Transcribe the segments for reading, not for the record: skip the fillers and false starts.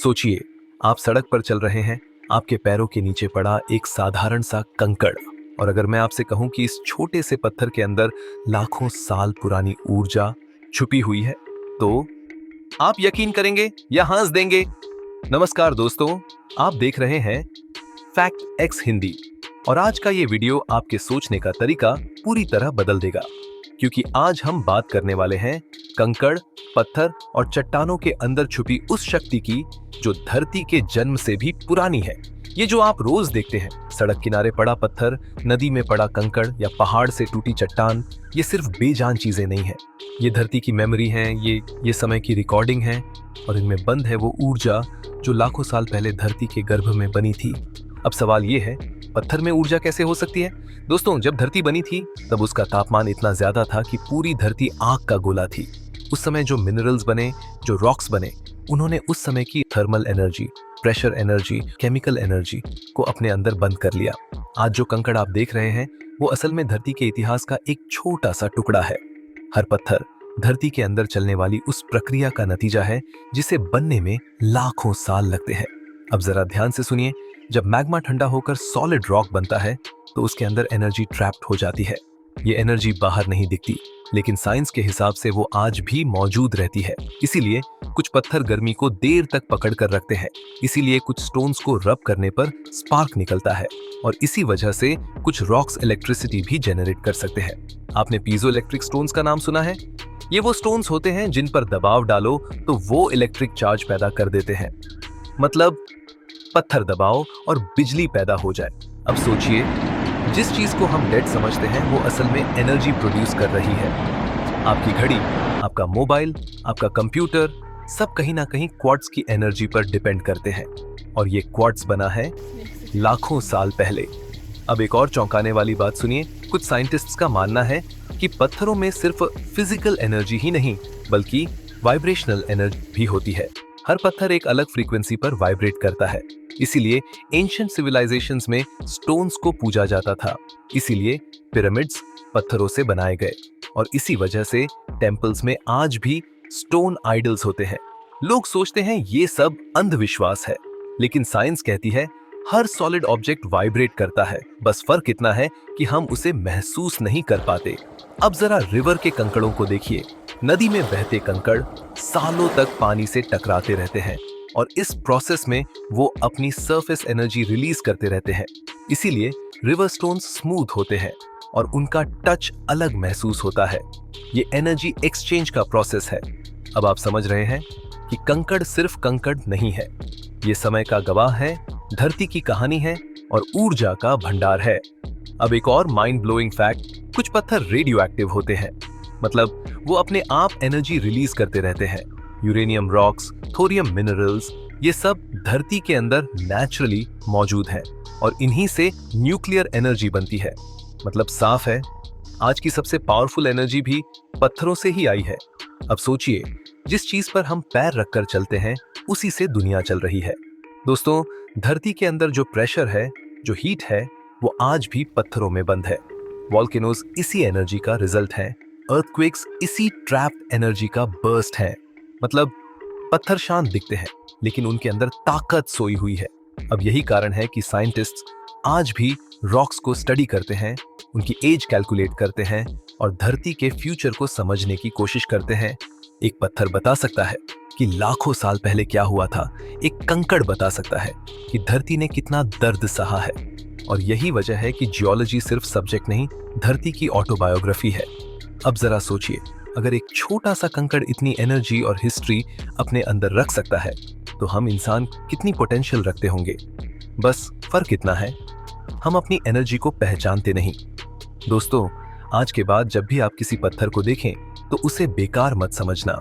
सोचिए, आप सड़क पर चल रहे हैं, आपके पैरों के नीचे पड़ा एक साधारण सा कंकड़। और अगर मैं आपसे कहूं कि इस छोटे से पत्थर के अंदर लाखों साल पुरानी ऊर्जा छुपी हुई है, तो आप यकीन करेंगे या हंस देंगे? नमस्कार दोस्तों, आप देख रहे हैं फैक्ट एक्स हिंदी। और आज का ये वीडियो आपके सोचने का तरीका पूरी तरह बदल देगा, क्योंकि आज हम बात करने वाले हैं कंकड़, पत्थर और चट्टानों के अंदर छुपी उस शक्ति की जो धरती के जन्म से भी पुरानी है। ये जो आप रोज देखते हैं, सड़क किनारे पड़ा पत्थर, नदी में पड़ा कंकड़ या पहाड़ से टूटी चट्टान, ये सिर्फ बेजान चीजें नहीं है। ये धरती की मेमोरी है, ये समय की रिकॉर्डिंग है, और इनमें बंद है वो ऊर्जा जो लाखों साल पहले धरती के गर्भ में बनी थी। अब सवाल ये है, पत्थर में ऊर्जा कैसे हो सकती है? दोस्तों, जब धरती बनी थी तब उसका तापमान इतना ज्यादा था कि पूरी धरती आग का गोला थी। उस समय जो मिनरल्स बने, जो रॉक्स बने, उन्होंने उस समय की thermal energy, pressure energy, chemical energy को अपने अंदर बंद कर लिया। आज जो कंकड़ आप देख रहे हैं वो असल में धरती के इतिहास का एक छोटा सा टुकड़ा है। हर पत्थर धरती के अंदर चलने वाली उस प्रक्रिया का नतीजा है जिसे बनने में लाखों साल लगते हैं। अब जरा ध्यान से सुनिए, जब मैग्मा ठंडा होकर सॉलिड रॉक बनता है तो उसके अंदर एनर्जी ट्रैप्ड हो जाती है। ये एनर्जी बाहर नहीं दिखती, लेकिन साइंस के हिसाब से वो आज भी मौजूद रहती है। इसीलिए कुछ पत्थर गर्मी को देर तक पकड़ कर रखते हैं, इसीलिए कुछ स्टोन्स को रब करने पर स्पार्क निकलता है, और इसी वजह से कुछ रॉक्स इलेक्ट्रिसिटी भी जनरेट कर सकते हैं। आपने पीजो इलेक्ट्रिक स्टोन्स का नाम सुना है? ये वो स्टोन्स होते हैं जिन पर दबाव डालो तो वो इलेक्ट्रिक चार्ज पैदा कर देते हैं। मतलब पत्थर दबाओ और बिजली पैदा हो जाए। अब सोचिए, जिस चीज को हम डेड समझते हैं वो असल में एनर्जी प्रोड्यूस कर रही है। आपकी घड़ी, आपका मोबाइल, आपका कंप्यूटर, सब कहीं ना कहीं क्वार्ट्ज की एनर्जी पर डिपेंड करते हैं, और ये क्वार्ट्ज बना है लाखों साल पहले। अब एक और चौंकाने वाली बात सुनिए, कुछ साइंटिस्ट्स का मानना है कि पत्थरों में सिर्फ फिजिकल एनर्जी ही नहीं बल्कि वाइब्रेशनल एनर्जी भी होती है। हर पत्थर एक अलग फ्रीक्वेंसी पर वाइब्रेट करता है, इसीलिए एंशिएंट सिविलाइजेशंस में स्टोन्स को पूजा जाता था। इसीलिए पिरामिड्स पत्थरों से बनाए गए, और इसी वजह से टेम्पल्स में आज भी स्टोन आइडल्स होते हैं। लोग सोचते हैं ये सब अंधविश्वास है, लेकिन साइंस कहती है हर सॉलिड ऑब्जेक्ट वाइब्रेट करता है, बस फर्क इतना है कि हम उसे महसूस नहीं कर पाते। अब जरा रिवर के कंकड़ों को देखिए। नदी में बहते कंकड़ सालों तक पानी से टकराते रहते हैं, और इस प्रोसेस में वो अपनी सरफेस एनर्जी रिलीज करते रहते हैं। इसीलिए रिवर स्टोन्स स्मूथ होते हैं और उनका टच अलग महसूस होता है। ये एनर्जी एक्सचेंज का प्रोसेस है। अब आप समझ रहे हैं कि कंकड़ सिर्फ कंकड़ नहीं है, ये समय का गवाह है, धरती की कहानी है और ऊर्जा का भंडार है। अब एक और माइंड ब्लोइंग फैक्ट, कुछ पत्थर रेडियो एक्टिव होते हैं, मतलब वो अपने आप एनर्जी रिलीज करते रहते हैं। यूरेनियम रॉक्स, थोरियम मिनरल्स, ये सब धरती के अंदर नेचुरली मौजूद हैं, और इन्हीं से न्यूक्लियर एनर्जी बनती है। मतलब साफ है, आज की सबसे पावरफुल एनर्जी भी पत्थरों से ही आई है। अब सोचिए, जिस चीज पर हम पैर रखकर चलते हैं उसी से दुनिया चल रही है। दोस्तों, धरती के अंदर जो प्रेशर है, जो हीट है, वो आज भी पत्थरों में बंद है। वॉल्केनोज इसी एनर्जी का रिजल्ट है, अर्थक्वेक्स इसी ट्रैप्ड एनर्जी का बर्स्ट है। मतलब पत्थर शांत दिखते हैं, लेकिन उनके अंदर ताकत सोई हुई है। अब यही कारण है कि साइंटिस्ट्स आज भी रॉक्स को स्टडी करते हैं, उनकी एज कैलकुलेट करते हैं और धरती के फ्यूचर को समझने की कोशिश करते हैं। एक पत्थर बता सकता है कि लाखों साल पहले क्या हुआ था, एक कंकड़ बता सकता है कि धरती ने कितना दर्द सहा है। और यही वजह है कि जियोलॉजी सिर्फ सब्जेक्ट नहीं, धरती की ऑटोबायोग्राफी है। अब जरा सोचिए, अगर एक छोटा सा कंकड़ इतनी एनर्जी और हिस्ट्री अपने अंदर रख सकता है, तो हम इंसान कितनी पोटेंशियल रखते होंगे। बस फर्क इतना है, हम अपनी एनर्जी को पहचानते नहीं। दोस्तों, आज के बाद जब भी आप किसी पत्थर को देखें तो उसे बेकार मत समझना।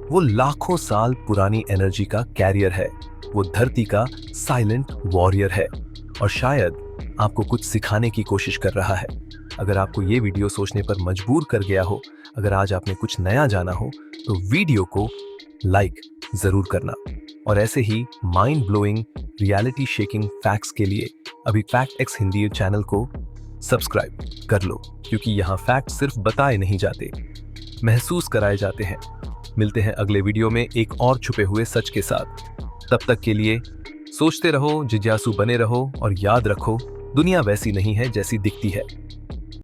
वो लाखों साल पुरानी एनर्जी का कैरियर है, वो धरती का साइलेंट वॉरियर है, और शायद आपको कुछ सिखाने की कोशिश कर रहा है। अगर आपको ये वीडियो सोचने पर मजबूर कर गया हो, अगर आज आपने कुछ नया जाना हो, तो वीडियो को लाइक जरूर करना। और ऐसे ही mind blowing, reality shaking facts के लिए अभी फैक्ट एक्स हिंदी चैनल को सब्सक्राइब कर लो, क्योंकि यहाँ फैक्ट सिर्फ बताए नहीं जाते, महसूस कराए जाते हैं। मिलते हैं अगले वीडियो में एक और छुपे हुए सच के साथ। तब तक के लिए सोचते रहो, जिज्ञासु बने रहो और याद रखो, दुनिया वैसी नहीं है जैसी दिखती है।